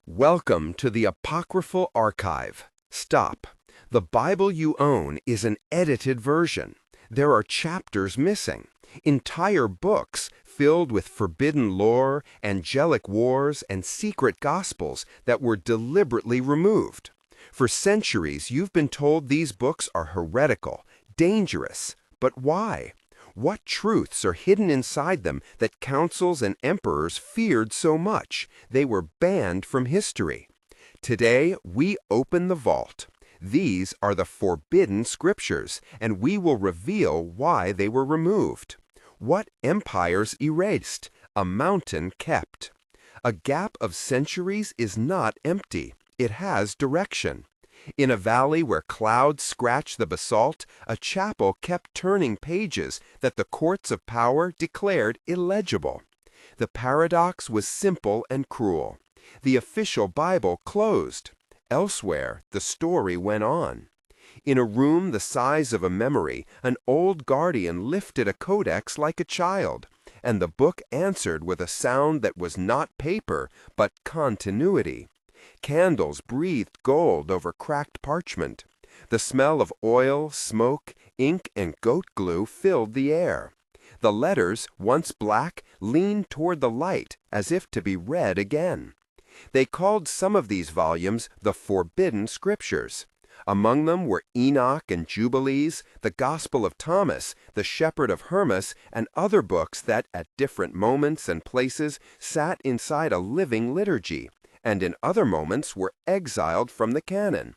Welcome to the Apocryphal Archive. Stop. The Bible you own is an edited version. There are chapters missing. Entire books filled with forbidden lore, angelic wars, and secret gospels that were deliberately removed. For centuries, you've been told these books are heretical, dangerous. But why? What truths are hidden inside them that councils and emperors feared so much they were banned from history? Today, we open the vault. These are the forbidden scriptures, and we will reveal why they were removed. What empires erased, a mountain kept. A gap of centuries is not empty. It has direction. In a valley where clouds scratch the basalt, a chapel kept turning pages that the courts of power declared illegible. The paradox was simple and cruel. The official Bible closed. Elsewhere, the story went on. In a room the size of a memory, an old guardian lifted a codex like a child, and the book answered with a sound that was not paper, but continuity. Candles breathed gold over cracked parchment. The smell of oil, smoke, ink, and goat glue filled the air. The letters, once black, leaned toward the light as if to be read again. They called some of these volumes the Forbidden Scriptures. Among them were Enoch and Jubilees, the Gospel of Thomas, the Shepherd of Hermas, and other books that, at different moments and places, sat inside a living liturgy, and in other moments were exiled from the canon.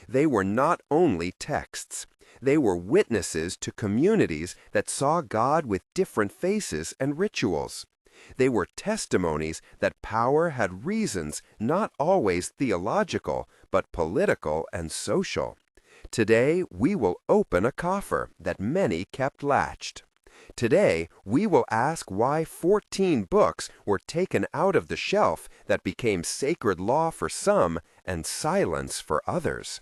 They were not only texts. They were witnesses to communities that saw God with different faces and rituals. They were testimonies that power had reasons not always theological, but political and social. Today, we will open a coffer that many kept latched. Today, we will ask why 14 books were taken out of the shelf that became sacred law for some and silence for others.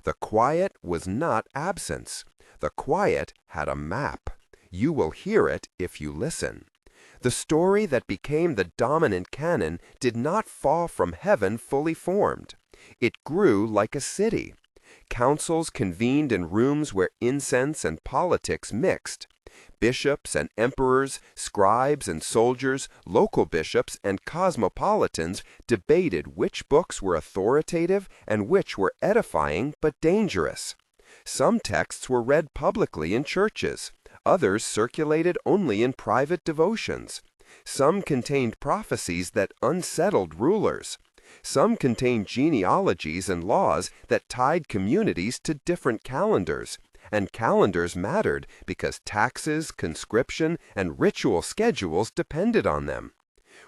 The quiet was not absence. The quiet had a map. You will hear it if you listen. The story that became the dominant canon did not fall from heaven fully formed. It grew like a city. Councils convened in rooms where incense and politics mixed. Bishops and emperors, scribes and soldiers, local bishops and cosmopolitans debated which books were authoritative and which were edifying but dangerous. Some texts were read publicly in churches. Others circulated only in private devotions. Some contained prophecies that unsettled rulers. Some contained genealogies and laws that tied communities to different calendars. And calendars mattered because taxes, conscription, and ritual schedules depended on them.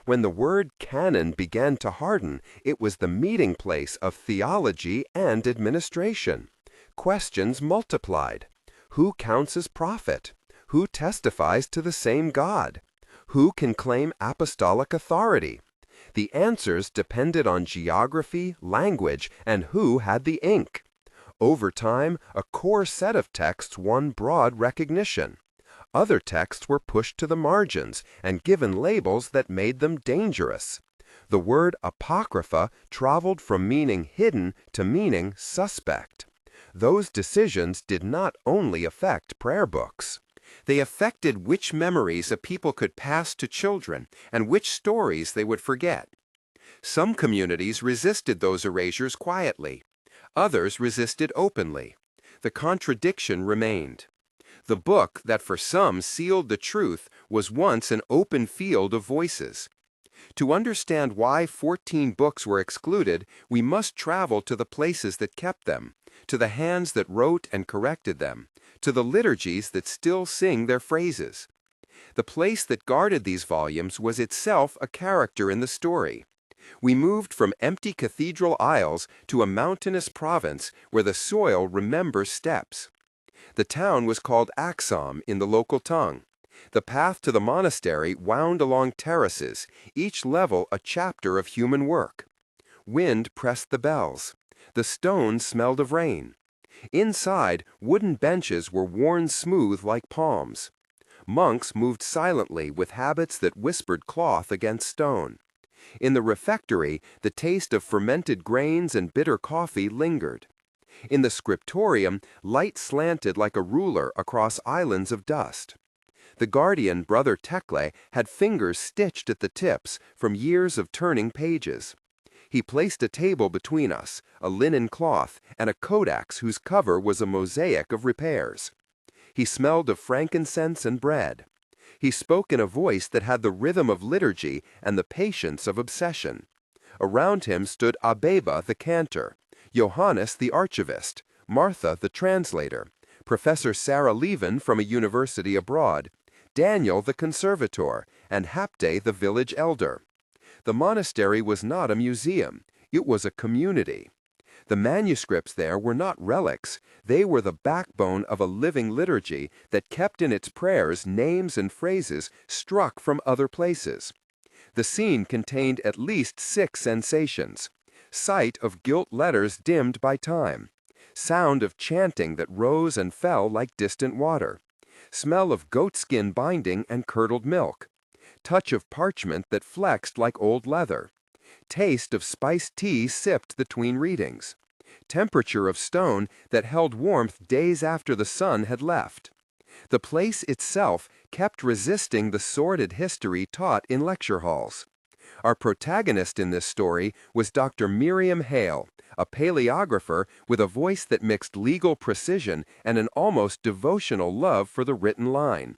When the word canon began to harden, it was the meeting place of theology and administration. Questions multiplied. Who counts as prophet? Who testifies to the same God? Who can claim apostolic authority? The answers depended on geography, language, and who had the ink. Over time, a core set of texts won broad recognition. Other texts were pushed to the margins and given labels that made them dangerous. The word apocrypha traveled from meaning hidden to meaning suspect. Those decisions did not only affect prayer books. They affected which memories a people could pass to children and which stories they would forget. Some communities resisted those erasures quietly. Others resisted openly. The contradiction remained. The book that for some sealed the truth was once an open field of voices. To understand why 14 books were excluded, we must travel to the places that kept them, to the hands that wrote and corrected them, to the liturgies that still sing their phrases. The place that guarded these volumes was itself a character in the story. We moved from empty cathedral aisles to a mountainous province where the soil remembers steps. The town was called Axom in the local tongue. The path to the monastery wound along terraces, each level a chapter of human work. Wind pressed the bells. The stones smelled of rain. Inside, wooden benches were worn smooth like palms. Monks moved silently with habits that whispered cloth against stone. In the refectory, the taste of fermented grains and bitter coffee lingered. In the scriptorium, light slanted like a ruler across islands of dust. The guardian, Brother Tekle, had fingers stitched at the tips from years of turning pages. He placed a table between us, a linen cloth, and a codex whose cover was a mosaic of repairs. He smelled of frankincense and bread. He spoke in a voice that had the rhythm of liturgy and the patience of obsession. Around him stood Abeba the cantor, Johannes the archivist, Martha the translator, Professor Sarah Levin from a university abroad, Daniel the conservator, and Hapte the village elder. The monastery was not a museum, it was a community. The manuscripts there were not relics, they were the backbone of a living liturgy that kept in its prayers names and phrases struck from other places. The scene contained at least 6 sensations: sight of gilt letters dimmed by time, sound of chanting that rose and fell like distant water, smell of goatskin binding and curdled milk, touch of parchment that flexed like old leather, taste of spiced tea sipped between readings, temperature of stone that held warmth days after the sun had left. The place itself kept resisting the sordid history taught in lecture halls. Our protagonist in this story was Dr. Miriam Hale, a paleographer with a voice that mixed legal precision and an almost devotional love for the written line.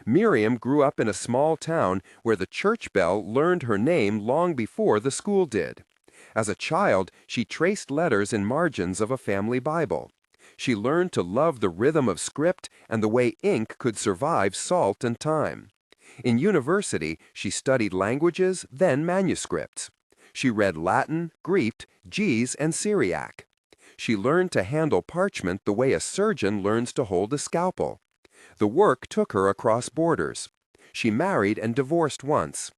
Miriam grew up in a small town where the church bell learned her name long before the school did. As a child, she traced letters in margins of a family Bible. She learned to love the rhythm of script and the way ink could survive salt and time. In university, she studied languages, then manuscripts. She read Latin, Greek, Ge'ez, and Syriac. She learned to handle parchment the way a surgeon learns to hold a scalpel. The work took her across borders. She married and divorced once.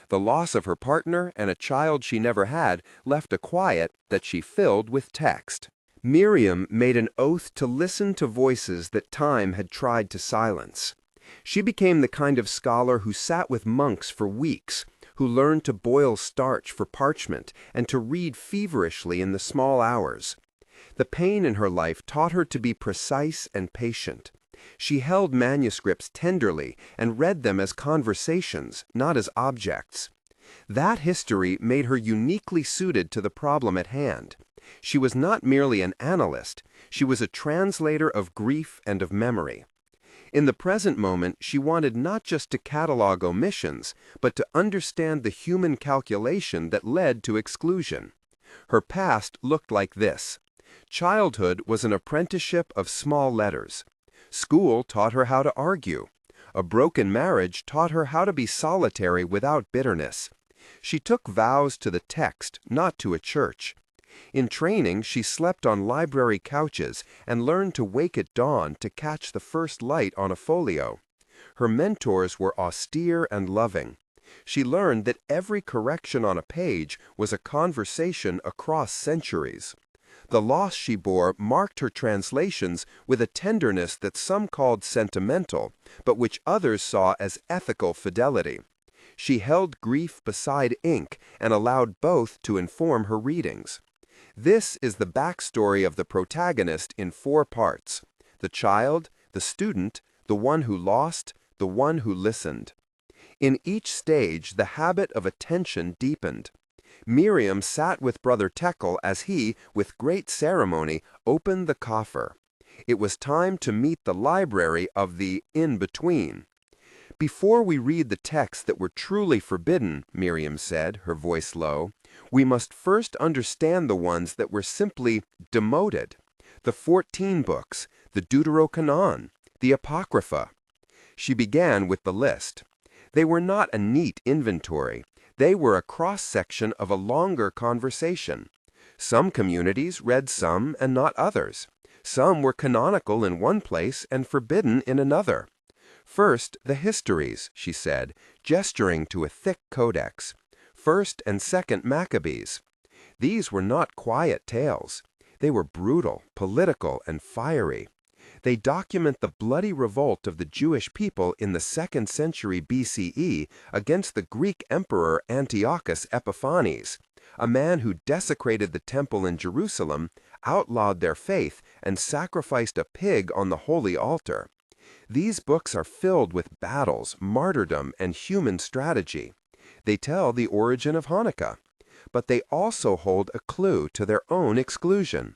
The loss of her partner and a child she never had left a quiet that she filled with text. Miriam made an oath to listen to voices that time had tried to silence. She became the kind of scholar who sat with monks for weeks, who learned to boil starch for parchment and to read feverishly in the small hours. The pain in her life taught her to be precise and patient. She held manuscripts tenderly and read them as conversations, not as objects. That history made her uniquely suited to the problem at hand. She was not merely an analyst, she was a translator of grief and of memory. In the present moment, she wanted not just to catalog omissions, but to understand the human calculation that led to exclusion. Her past looked like this. Childhood was an apprenticeship of small letters. School taught her how to argue. A broken marriage taught her how to be solitary without bitterness. She took vows to the text, not to a church. In training, she slept on library couches and learned to wake at dawn to catch the first light on a folio. Her mentors were austere and loving. She learned that every correction on a page was a conversation across centuries. The loss she bore marked her translations with a tenderness that some called sentimental, but which others saw as ethical fidelity. She held grief beside ink and allowed both to inform her readings. This is the backstory of the protagonist in 4 parts: the child, the student, the one who lost, the one who listened. In each stage, the habit of attention deepened. Miriam sat with Brother Tekle as he, with great ceremony, opened the coffer. It was time to meet the library of the in-between. "Before we read the texts that were truly forbidden," Miriam said, her voice low, "we must first understand the ones that were simply demoted. The 14 books, the Deuterocanon, the Apocrypha." She began with the list. They were not a neat inventory. They were a cross-section of a longer conversation. Some communities read some and not others. Some were canonical in one place and forbidden in another. "First, the histories," she said, gesturing to a thick codex. "First and Second Maccabees." These were not quiet tales. They were brutal, political, and fiery. They document the bloody revolt of the Jewish people in the 2nd century BCE against the Greek emperor Antiochus Epiphanes, a man who desecrated the temple in Jerusalem, outlawed their faith, and sacrificed a pig on the holy altar. These books are filled with battles, martyrdom, and human strategy. They tell the origin of Hanukkah, but they also hold a clue to their own exclusion.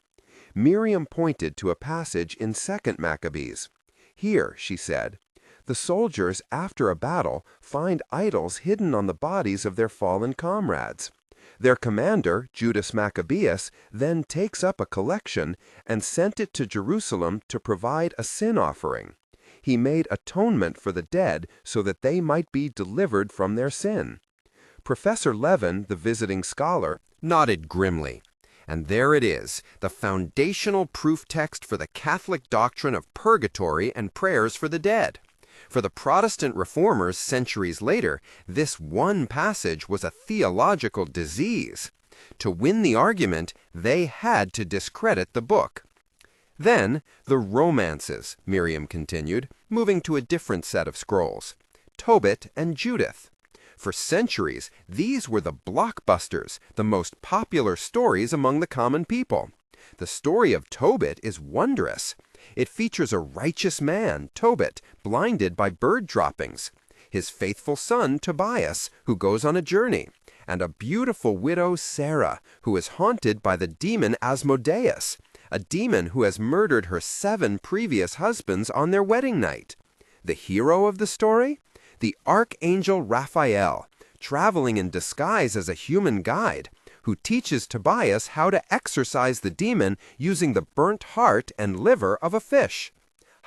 Miriam pointed to a passage in 2nd Maccabees. Here, she said, the soldiers, after a battle, find idols hidden on the bodies of their fallen comrades. Their commander, Judas Maccabeus, then takes up a collection and sent it to Jerusalem to provide a sin offering. He made atonement for the dead so that they might be delivered from their sin. Professor Levin, the visiting scholar, nodded grimly. And there it is, the foundational proof text for the Catholic doctrine of purgatory and prayers for the dead. For the Protestant reformers centuries later, this one passage was a theological disease. To win the argument, they had to discredit the book. Then, the romances, Miriam continued, moving to a different set of scrolls. Tobit and Judith. For centuries, these were the blockbusters, the most popular stories among the common people. The story of Tobit is wondrous. It features a righteous man, Tobit, blinded by bird droppings, his faithful son, Tobias, who goes on a journey, and a beautiful widow, Sarah, who is haunted by the demon Asmodeus, a demon who has murdered her 7 previous husbands on their wedding night. The hero of the story? The archangel Raphael, traveling in disguise as a human guide, who teaches Tobias how to exorcise the demon using the burnt heart and liver of a fish.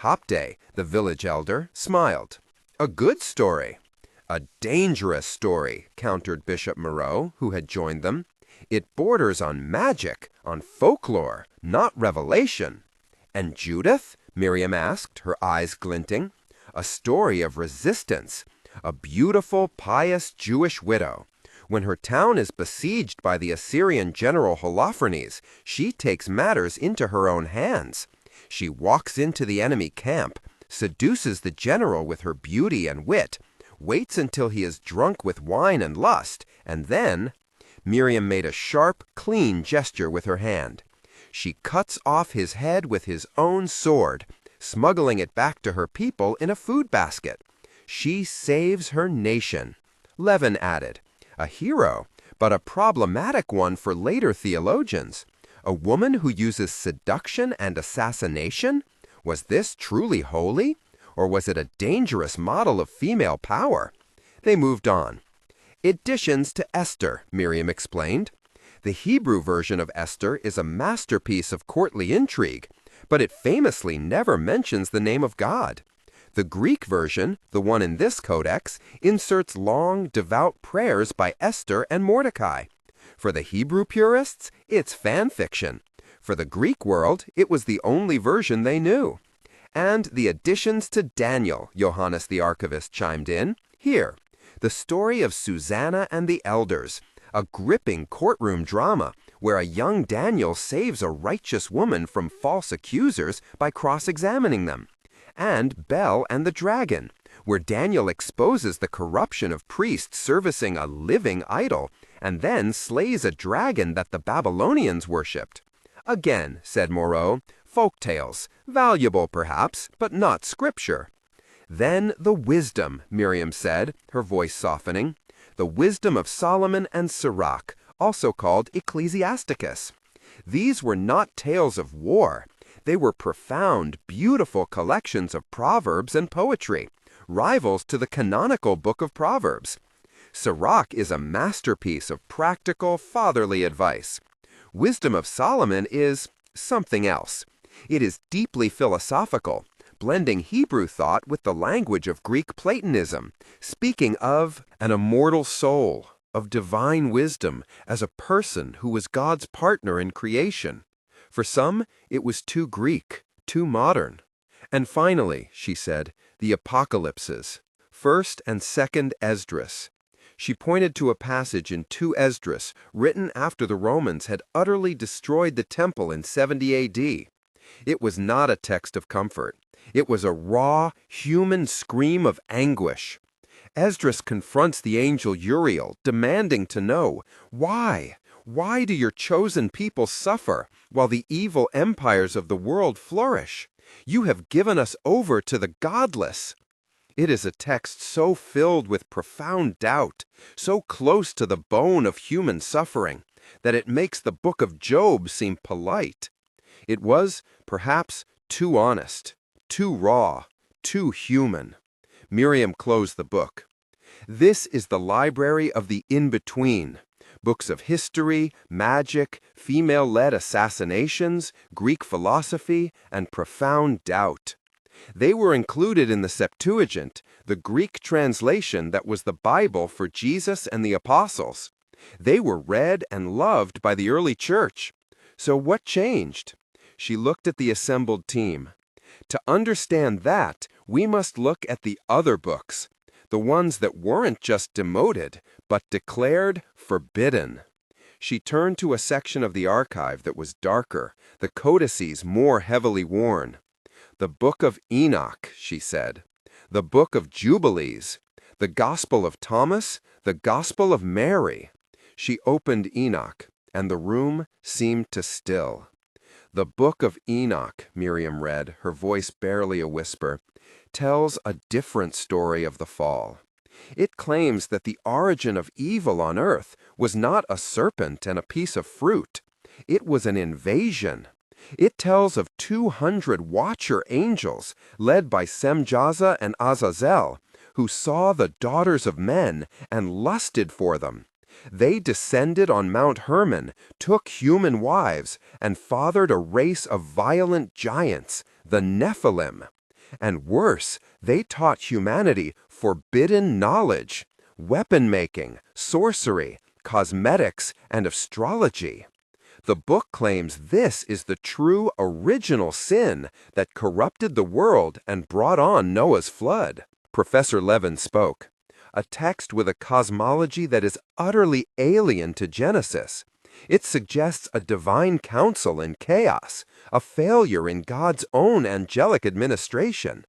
Hopday, the village elder, smiled. A good story. A dangerous story, countered Bishop Moreau, who had joined them. It borders on magic, on folklore, not revelation. And Judith? Miriam asked, her eyes glinting. A story of resistance, a beautiful, pious Jewish widow. When her town is besieged by the Assyrian general Holofernes, she takes matters into her own hands. She walks into the enemy camp, seduces the general with her beauty and wit, waits until he is drunk with wine and lust, and then... Miriam made a sharp, clean gesture with her hand. She cuts off his head with his own sword, smuggling it back to her people in a food basket. She saves her nation. Levin added, a hero, but a problematic one for later theologians. A woman who uses seduction and assassination? Was this truly holy? Or was it a dangerous model of female power? They moved on. Additions to Esther, Miriam explained. The Hebrew version of Esther is a masterpiece of courtly intrigue, but it famously never mentions the name of God. The Greek version, the one in this codex, inserts long, devout prayers by Esther and Mordecai. For the Hebrew purists, it's fan fiction. For the Greek world, it was the only version they knew. And the additions to Daniel, Johannes the Archivist chimed in. Here, the story of Susanna and the elders, a gripping courtroom drama where a young Daniel saves a righteous woman from false accusers by cross-examining them. And Bel and the Dragon, where Daniel exposes the corruption of priests servicing a living idol and then slays a dragon that the Babylonians worshipped. Again, said Moreau, folk tales, valuable perhaps, but not scripture. Then the wisdom, Miriam said, her voice softening. The wisdom of Solomon and Sirach, also called Ecclesiasticus. These were not tales of war. They were profound, beautiful collections of proverbs and poetry, rivals to the canonical Book of Proverbs. Sirach is a masterpiece of practical, fatherly advice. Wisdom of Solomon is something else. It is deeply philosophical, blending Hebrew thought with the language of Greek Platonism, speaking of an immortal soul, of divine wisdom as a person who was God's partner in creation. For some, it was too Greek, too modern. And finally, she said, the Apocalypses, 1st and 2nd Esdras. She pointed to a passage in 2 Esdras, written after the Romans had utterly destroyed the temple in 70 AD. It was not a text of comfort. It was a raw, human scream of anguish. Esdras confronts the angel Uriel, demanding to know, why? Why do your chosen people suffer while the evil empires of the world flourish? You have given us over to the godless. It is a text so filled with profound doubt, so close to the bone of human suffering, that it makes the book of Job seem polite. It was, perhaps, too honest, too raw, too human. Miriam closed the book. This is the library of the in-between. Books of history, magic, female-led assassinations, Greek philosophy, and profound doubt. They were included in the Septuagint, the Greek translation that was the Bible for Jesus and the apostles. They were read and loved by the early church. So what changed? She looked at the assembled team. To understand that, we must look at the other books, the ones that weren't just demoted, but declared forbidden. She turned to a section of the archive that was darker, the codices more heavily worn. The Book of Enoch, she said. The Book of Jubilees. The Gospel of Thomas. The Gospel of Mary. She opened Enoch, and the room seemed to still. The Book of Enoch, Miriam read, her voice barely a whisper, tells a different story of the fall. It claims that the origin of evil on earth was not a serpent and a piece of fruit. It was an invasion. It tells of 200 watcher angels, led by Semjaza and Azazel, who saw the daughters of men and lusted for them. They descended on Mount Hermon, took human wives, and fathered a race of violent giants, the Nephilim. And worse, they taught humanity forbidden knowledge, weapon-making, sorcery, cosmetics, and astrology. The book claims this is the true original sin that corrupted the world and brought on Noah's flood. Professor Levin spoke. A text with a cosmology that is utterly alien to Genesis. It suggests a divine counsel in chaos, a failure in God's own angelic administration.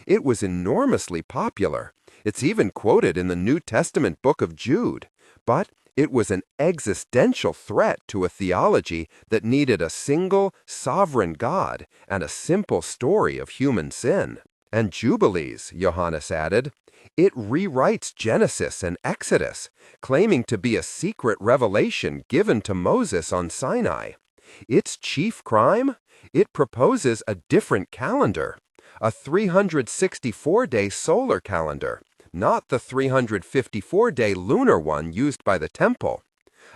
It was enormously popular. It's even quoted in the New Testament book of Jude. But it was an existential threat to a theology that needed a single, sovereign God and a simple story of human sin. And Jubilees, Johannes added. It rewrites Genesis and Exodus, claiming to be a secret revelation given to Moses on Sinai. Its chief crime? It proposes a different calendar, a 364-day solar calendar, not the 354-day lunar one used by the temple.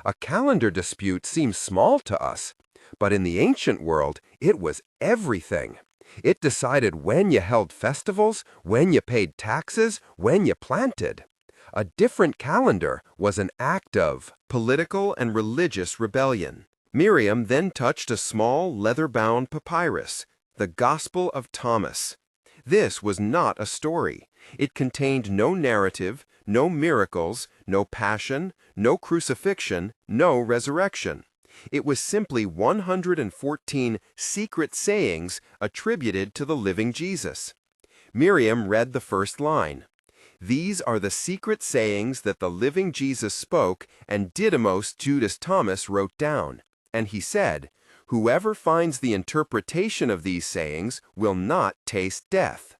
A calendar dispute seems small to us, but in the ancient world, it was everything. It decided when you held festivals, when you paid taxes, when you planted. A different calendar was an act of political and religious rebellion. Miriam then touched a small leather-bound papyrus, the Gospel of Thomas. This was not a story. It contained no narrative, no miracles, no passion, no crucifixion, no resurrection. It was simply 114 secret sayings attributed to the living Jesus. Miriam read the first line. These are the secret sayings that the living Jesus spoke, and Didymus Judas Thomas wrote down. And he said, whoever finds the interpretation of these sayings will not taste death.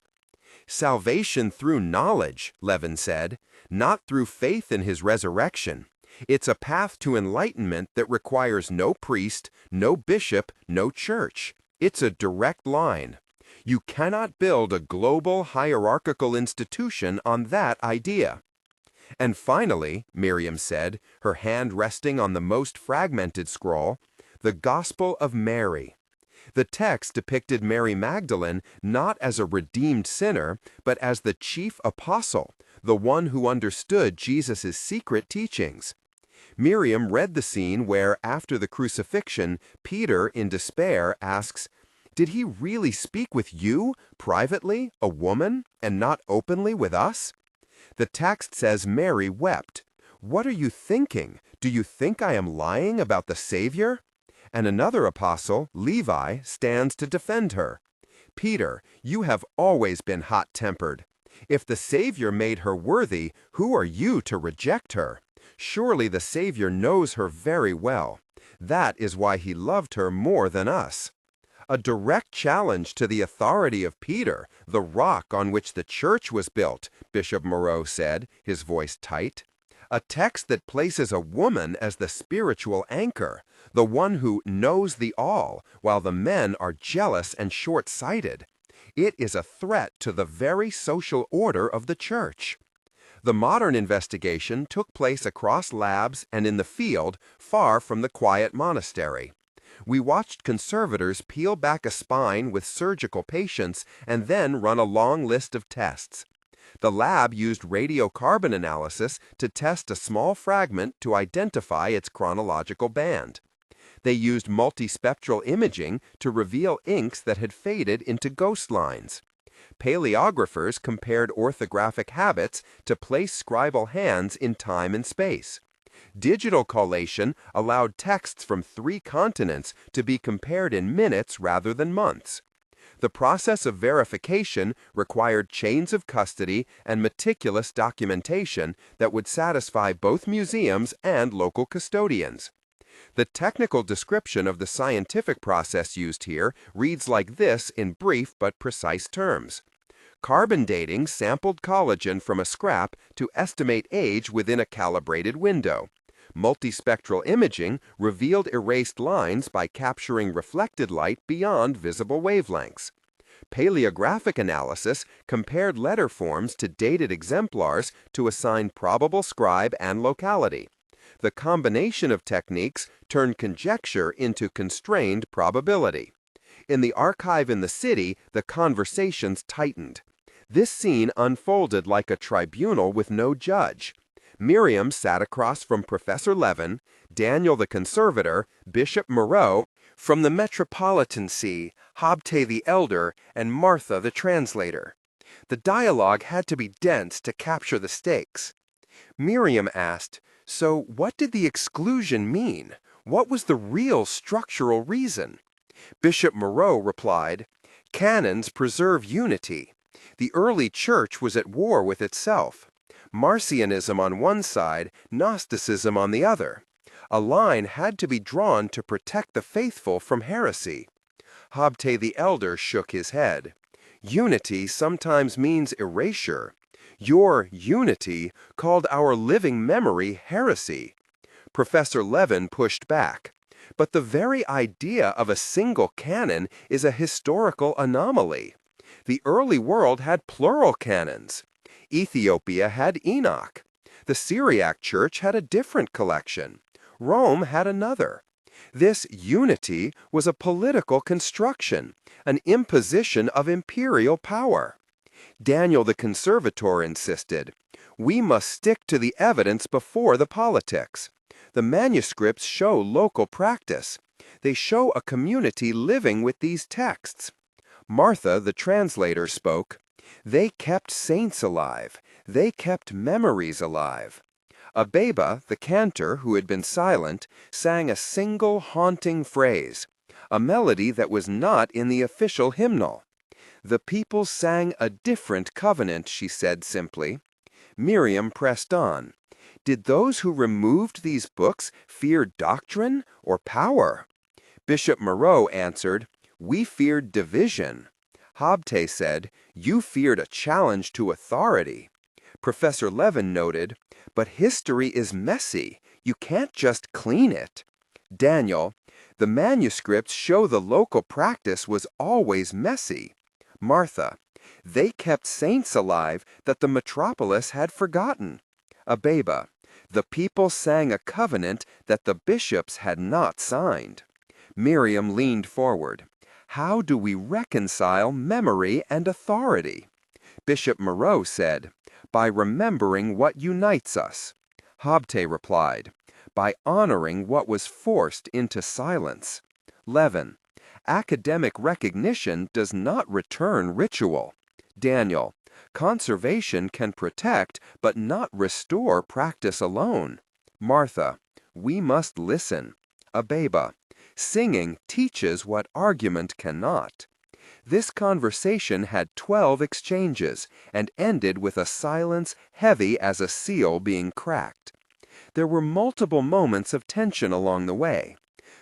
Salvation through knowledge, Levin said, not through faith in his resurrection. It's a path to enlightenment that requires no priest, no bishop, no church. It's a direct line. You cannot build a global hierarchical institution on that idea. And finally, Miriam said, her hand resting on the most fragmented scroll, the Gospel of Mary. The text depicted Mary Magdalene not as a redeemed sinner, but as the chief apostle, the one who understood Jesus' secret teachings. Miriam read the scene where, after the crucifixion, Peter, in despair, asks, "Did he really speak with you, privately, a woman, and not openly with us?" The text says Mary wept. What are you thinking? Do you think I am lying about the Savior? And another apostle, Levi, stands to defend her. Peter, you have always been hot-tempered. If the Savior made her worthy, who are you to reject her? Surely the Savior knows her very well. That is why he loved her more than us. A direct challenge to the authority of Peter, the rock on which the church was built, Bishop Moreau said, his voice tight. A text that places a woman as the spiritual anchor, the one who knows the all, while the men are jealous and short-sighted. It is a threat to the very social order of the church. The modern investigation took place across labs and in the field, far from the quiet monastery. We watched conservators peel back a spine with surgical patience and then run a long list of tests. The lab used radiocarbon analysis to test a small fragment to identify its chronological band. They used multispectral imaging to reveal inks that had faded into ghost lines. Paleographers compared orthographic habits to place scribal hands in time and space. Digital collation allowed texts from 3 continents to be compared in minutes rather than months. The process of verification required chains of custody and meticulous documentation that would satisfy both museums and local custodians. The technical description of the scientific process used here reads like this in brief but precise terms. Carbon dating sampled collagen from a scrap to estimate age within a calibrated window. Multispectral imaging revealed erased lines by capturing reflected light beyond visible wavelengths. Paleographic analysis compared letter forms to dated exemplars to assign probable scribe and locality. The combination of techniques turned conjecture into constrained probability. In the archive in the city, the conversations tightened. This scene unfolded like a tribunal with no judge. Miriam sat across from Professor Levin, Daniel the conservator, Bishop Moreau, from the Metropolitan See, Habte the elder, and Martha the translator. The dialogue had to be dense to capture the stakes. Miriam asked, "So what did the exclusion mean? What was the real structural reason?" Bishop Moreau replied, "Canons preserve unity. The early church was at war with itself. Marcionism on one side, Gnosticism on the other. A line had to be drawn to protect the faithful from heresy." Habte the elder shook his head. "Unity sometimes means erasure. Your unity called our living memory heresy." Professor Levin pushed back. "But the very idea of a single canon is a historical anomaly. The early world had plural canons. Ethiopia had Enoch. The Syriac Church had a different collection. Rome had another. This unity was a political construction, an imposition of imperial power." Daniel the conservator insisted, "We must stick to the evidence before the politics. The manuscripts show local practice. They show a community living with these texts." Martha, the translator, spoke, "They kept saints alive. They kept memories alive." Abeba, the cantor, who had been silent, sang a single haunting phrase, a melody that was not in the official hymnal. "The people sang a different covenant," she said simply. Miriam pressed on. "Did those who removed these books fear doctrine or power?" Bishop Moreau answered, "We feared division." Habte said, "You feared a challenge to authority." Professor Levin noted, "But history is messy. You can't just clean it." Daniel, "The manuscripts show the local practice was always messy." Martha, "They kept saints alive that the metropolis had forgotten." Abeba, "The people sang a covenant that the bishops had not signed." Miriam leaned forward. "How do we reconcile memory and authority?" Bishop Moreau said, "By remembering what unites us." Habte replied, "By honoring what was forced into silence." Levin, "Academic recognition does not return ritual." Daniel, "Conservation can protect but not restore practice alone." Martha, "We must listen." Abeba, Singing teaches what argument cannot. This conversation had 12 exchanges and ended with a silence heavy as a seal being cracked. There were multiple moments of tension along the way.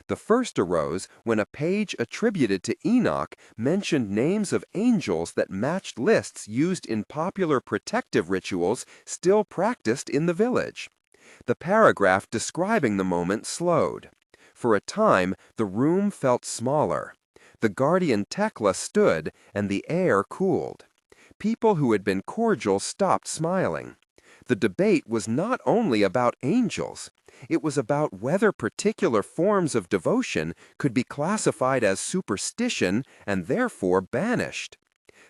The first arose when a page attributed to Enoch mentioned names of angels that matched lists used in popular protective rituals still practiced in the village. The paragraph describing the moment slowed. For a time, the room felt smaller. The guardian Tekla stood, and the air cooled. People who had been cordial stopped smiling. The debate was not only about angels. It was about whether particular forms of devotion could be classified as superstition and therefore banished.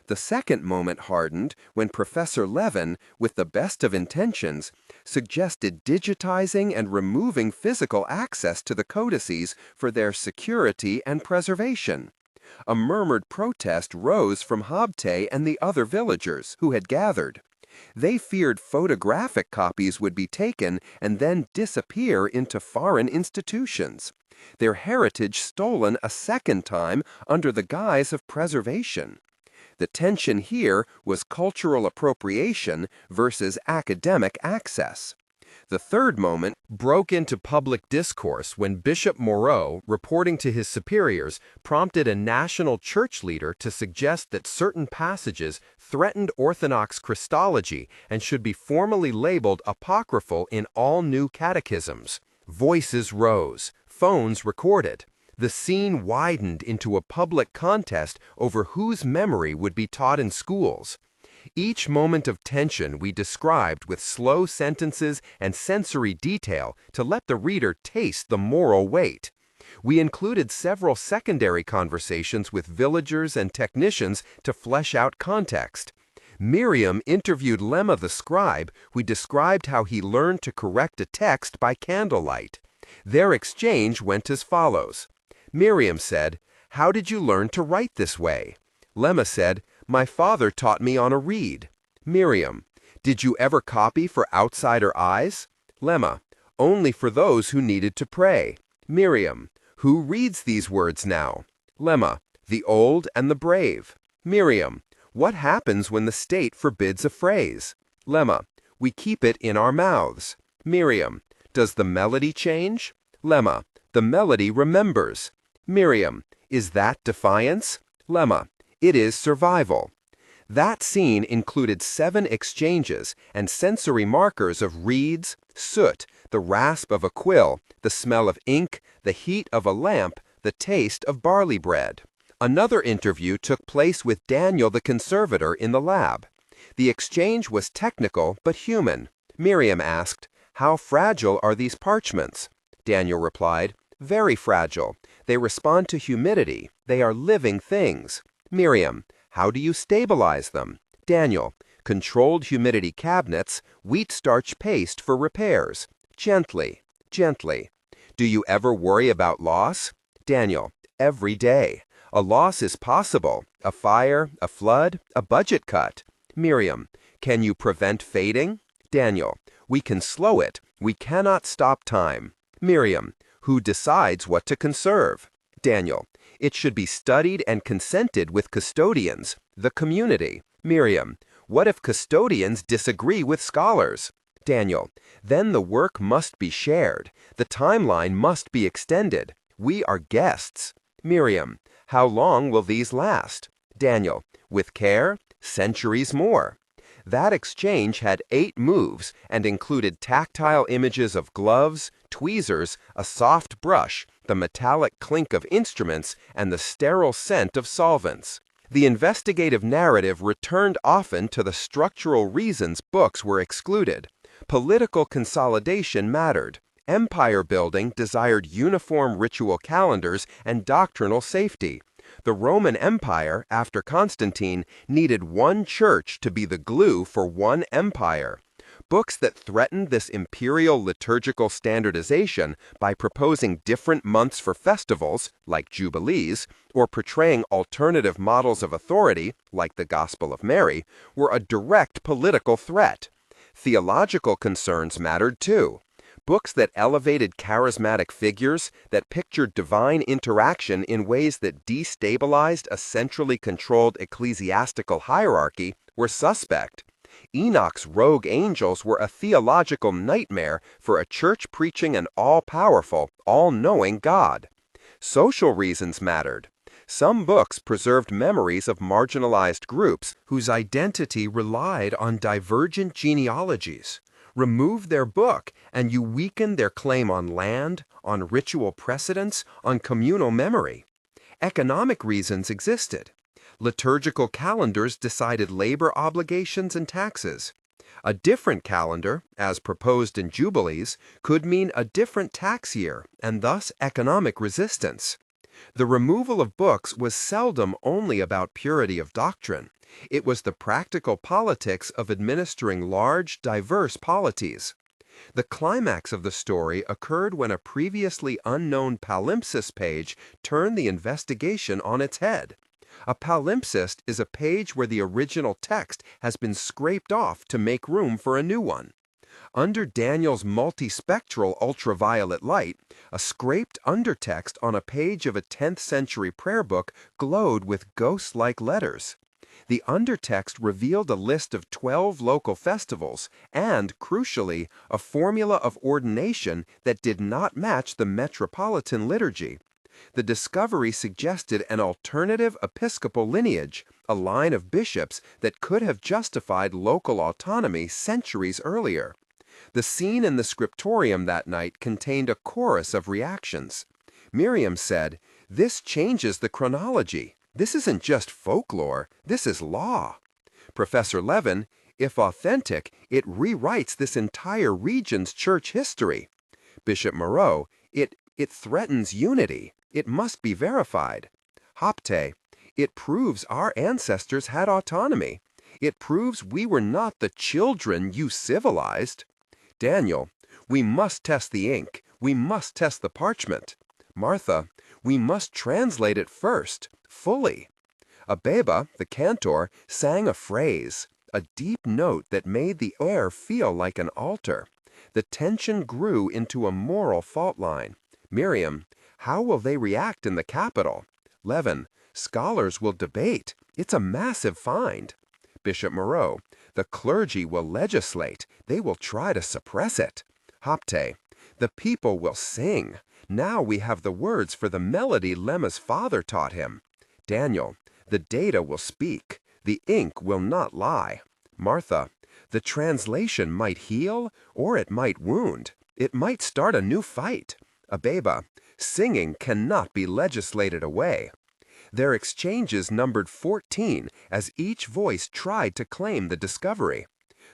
The second moment hardened when Professor Levin, with the best of intentions, suggested digitizing and removing physical access to the codices for their security and preservation. A murmured protest rose from Habte and the other villagers who had gathered. They feared photographic copies would be taken and then disappear into foreign institutions, their heritage stolen a second time under the guise of preservation. The tension here was cultural appropriation versus academic access. The third moment broke into public discourse when Bishop Moreau, reporting to his superiors, prompted a national church leader to suggest that certain passages threatened Orthodox Christology and should be formally labeled apocryphal in all new catechisms. Voices rose, phones recorded. The scene widened into a public contest over whose memory would be taught in schools. Each moment of tension we described with slow sentences and sensory detail to let the reader taste the moral weight. We included several secondary conversations with villagers and technicians to flesh out context. Miriam interviewed Lemma the scribe, who described how he learned to correct a text by candlelight. Their exchange went as follows. Miriam said, "How did you learn to write this way?" Lemma said, "My father taught me on a reed." Miriam, "Did you ever copy for outsider eyes?" Lemma, "Only for those who needed to pray." Miriam, "Who reads these words now?" Lemma, "The old and the brave." Miriam, "What happens when the state forbids a phrase?" Lemma, "We keep it in our mouths." Miriam, "Does the melody change?" Lemma, "The melody remembers." Miriam, "Is that defiance?" Lemma, "It is survival." That scene included 7 exchanges and sensory markers of reeds, soot, the rasp of a quill, the smell of ink, the heat of a lamp, the taste of barley bread. Another interview took place with Daniel the conservator in the lab. The exchange was technical but human. Miriam asked, "How fragile are these parchments?" Daniel replied, "Very fragile. They respond to humidity. They are living things." Miriam, "How do you stabilize them?" Daniel, "Controlled humidity cabinets, wheat starch paste for repairs. Gently, gently." "Do you ever worry about loss?" Daniel, "Every day. A loss is possible. A fire, a flood, a budget cut." Miriam, "Can you prevent fading?" Daniel, "We can slow it. We cannot stop time." Miriam, "Who decides what to conserve?" Daniel, "It should be studied and consented with custodians, the community." Miriam, "What if custodians disagree with scholars?" Daniel, "Then the work must be shared. The timeline must be extended. We are guests." Miriam, "How long will these last?" Daniel, "With care, centuries more." That exchange had 8 moves and included tactile images of gloves, tweezers, a soft brush, the metallic clink of instruments, and the sterile scent of solvents. The investigative narrative returned often to the structural reasons books were excluded. Political consolidation mattered. Empire building desired uniform ritual calendars and doctrinal safety. The Roman Empire, after Constantine, needed one church to be the glue for one empire. Books that threatened this imperial liturgical standardization by proposing different months for festivals, like Jubilees, or portraying alternative models of authority, like the Gospel of Mary, were a direct political threat. Theological concerns mattered too. Books that elevated charismatic figures, that pictured divine interaction in ways that destabilized a centrally controlled ecclesiastical hierarchy, were suspect. Enoch's rogue angels were a theological nightmare for a church preaching an all-powerful, all-knowing God. Social reasons mattered. Some books preserved memories of marginalized groups whose identity relied on divergent genealogies. Remove their book, and you weaken their claim on land, on ritual precedents, on communal memory. Economic reasons existed. Liturgical calendars decided labor obligations and taxes. A different calendar, as proposed in Jubilees, could mean a different tax year and thus economic resistance. The removal of books was seldom only about purity of doctrine. It was the practical politics of administering large, diverse polities. The climax of the story occurred when a previously unknown palimpsest page turned the investigation on its head. A palimpsest is a page where the original text has been scraped off to make room for a new one. Under Daniel's multispectral ultraviolet light, a scraped undertext on a page of a 10th century prayer book glowed with ghost-like letters. The undertext revealed a list of 12 local festivals and, crucially, a formula of ordination that did not match the metropolitan liturgy. The discovery suggested an alternative episcopal lineage, a line of bishops that could have justified local autonomy centuries earlier. The scene in the scriptorium that night contained a chorus of reactions. Miriam said, "This changes the chronology. This isn't just folklore, this is law." Professor Levin, "If authentic, it rewrites this entire region's church history." Bishop Moreau, It threatens unity. It must be verified." Hopte, "It proves our ancestors had autonomy. It proves we were not the children you civilized." Daniel, "We must test the ink. We must test the parchment." Martha, "We must translate it first, fully." Abeba, the cantor, sang a phrase, a deep note that made the air feel like an altar. The tension grew into a moral fault line. Miriam, "How will they react in the Capitol?" Levin, "Scholars will debate. It's a massive find." Bishop Moreau, "The clergy will legislate. They will try to suppress it." Hopte, "The people will sing. Now we have the words for the melody Lemma's father taught him." Daniel, "The data will speak. The ink will not lie." Martha, "The translation might heal or it might wound. It might start a new fight." Abeba, "Singing cannot be legislated away." Their exchanges numbered 14 as each voice tried to claim the discovery.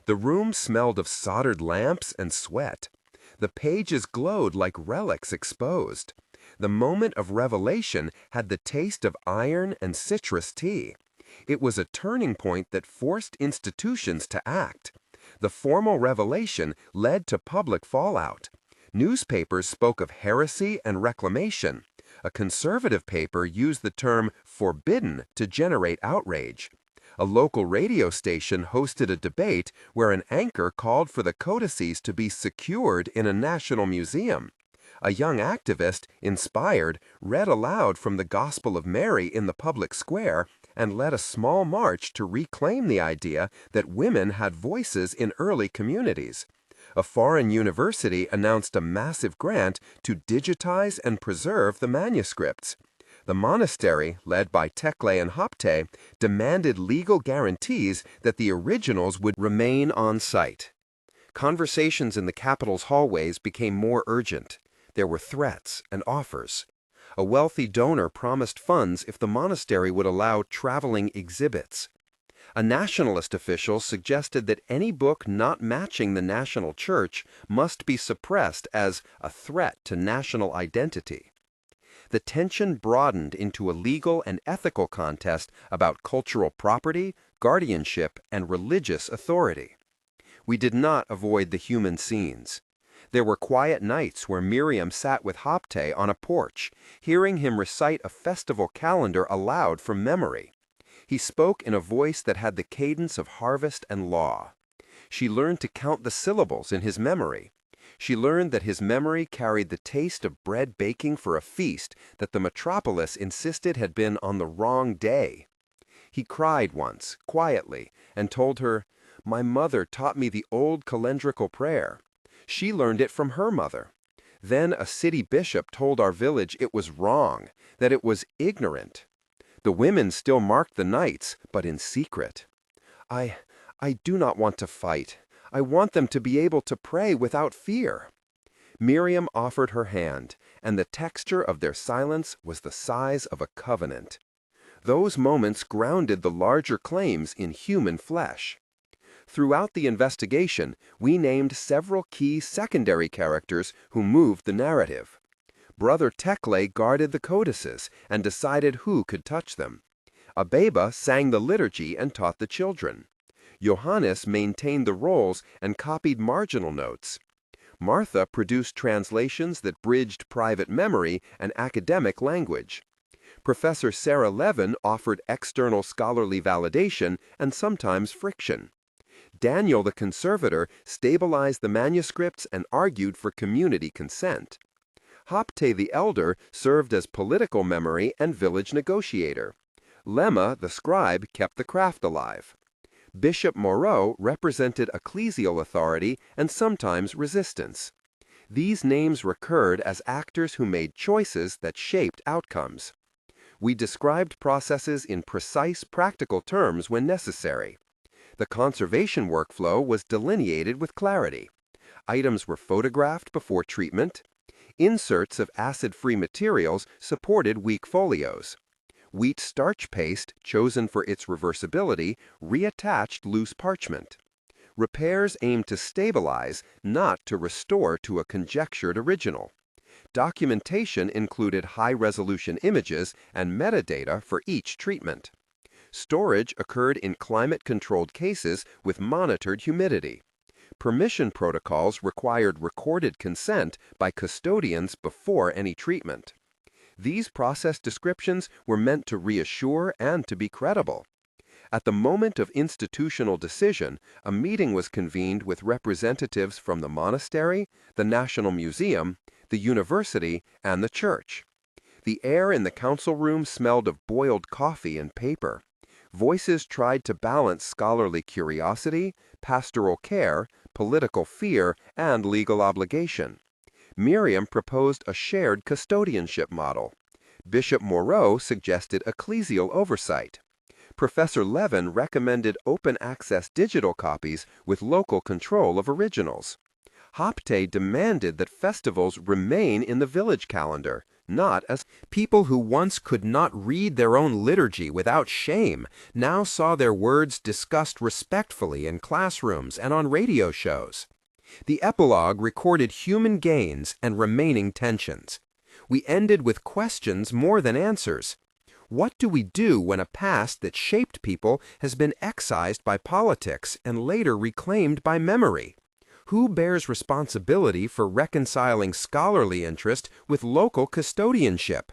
The room smelled of soldered lamps and sweat. The pages glowed like relics exposed. The moment of revelation had the taste of iron and citrus tea. It was a turning point that forced institutions to act. The formal revelation led to public fallout. Newspapers spoke of heresy and reclamation. A conservative paper used the term forbidden to generate outrage. A local radio station hosted a debate where an anchor called for the codices to be secured in a national museum. A young activist, inspired, read aloud from the Gospel of Mary in the public square and led a small march to reclaim the idea that women had voices in early communities. A foreign university announced a massive grant to digitize and preserve the manuscripts. The monastery, led by Tekle and Hopte, demanded legal guarantees that the originals would remain on site. Conversations in the Capitol's hallways became more urgent. There were threats and offers. A wealthy donor promised funds if the monastery would allow traveling exhibits. A nationalist official suggested that any book not matching the national church must be suppressed as a threat to national identity. The tension broadened into a legal and ethical contest about cultural property, guardianship, and religious authority. We did not avoid the human scenes. There were quiet nights where Miriam sat with Hopte on a porch, hearing him recite a festival calendar aloud from memory. He spoke in a voice that had the cadence of harvest and law. She learned to count the syllables in his memory. She learned that his memory carried the taste of bread baking for a feast that the metropolis insisted had been on the wrong day. He cried once, quietly, and told her, "My mother taught me the old calendrical prayer. She learned it from her mother. Then a city bishop told our village it was wrong, that it was ignorant. The women still marked the nights, but in secret. I do not want to fight. I want them to be able to pray without fear." Miriam offered her hand, and the texture of their silence was the size of a covenant. Those moments grounded the larger claims in human flesh. Throughout the investigation, we named several key secondary characters who moved the narrative. Brother Tekle guarded the codices and decided who could touch them. Abeba sang the liturgy and taught the children. Johannes maintained the rolls and copied marginal notes. Martha produced translations that bridged private memory and academic language. Professor Sarah Levin offered external scholarly validation and sometimes friction. Daniel the conservator stabilized the manuscripts and argued for community consent. Hopte the elder served as political memory and village negotiator. Lemma the scribe kept the craft alive. Bishop Moreau represented ecclesial authority and sometimes resistance. These names recurred as actors who made choices that shaped outcomes. We described processes in precise practical terms when necessary. The conservation workflow was delineated with clarity. Items were photographed before treatment. Inserts of acid-free materials supported weak folios. Wheat starch paste, chosen for its reversibility, reattached loose parchment. Repairs aimed to stabilize, not to restore to a conjectured original. Documentation included high-resolution images and metadata for each treatment. Storage occurred in climate-controlled cases with monitored humidity. Permission protocols required recorded consent by custodians before any treatment. These process descriptions were meant to reassure and to be credible. At the moment of institutional decision, a meeting was convened with representatives from the monastery, the National Museum, the university, and the church. The air in the council room smelled of boiled coffee and paper. Voices tried to balance scholarly curiosity, pastoral care, political fear, and legal obligation. Miriam proposed a shared custodianship model. Bishop Moreau suggested ecclesial oversight. Professor Levin recommended open-access digital copies with local control of originals. Hopte demanded that festivals remain in the village calendar, not as people who once could not read their own liturgy without shame now saw their words discussed respectfully in classrooms and on radio shows. The epilogue recorded human gains and remaining tensions. We ended with questions more than answers. What do we do when a past that shaped people has been excised by politics and later reclaimed by memory? Who bears responsibility for reconciling scholarly interest with local custodianship?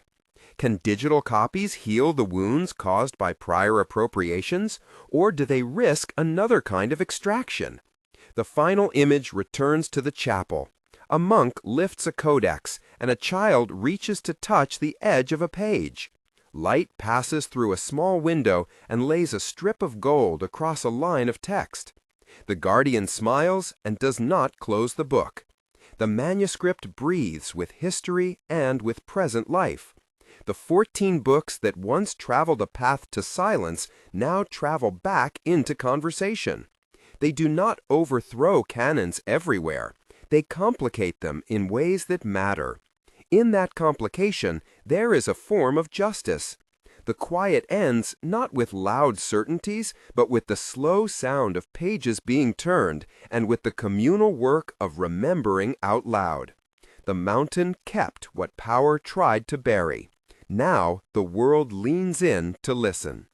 Can digital copies heal the wounds caused by prior appropriations, or do they risk another kind of extraction? The final image returns to the chapel. A monk lifts a codex, and a child reaches to touch the edge of a page. Light passes through a small window and lays a strip of gold across a line of text. The guardian smiles and does not close the book. The manuscript breathes with history and with present life. The 14 books that once traveled a path to silence now travel back into conversation. They do not overthrow canons everywhere. They complicate them in ways that matter. In that complication, there is a form of justice. The quiet ends not with loud certainties, but with the slow sound of pages being turned and with the communal work of remembering out loud. The mountain kept what power tried to bury. Now the world leans in to listen.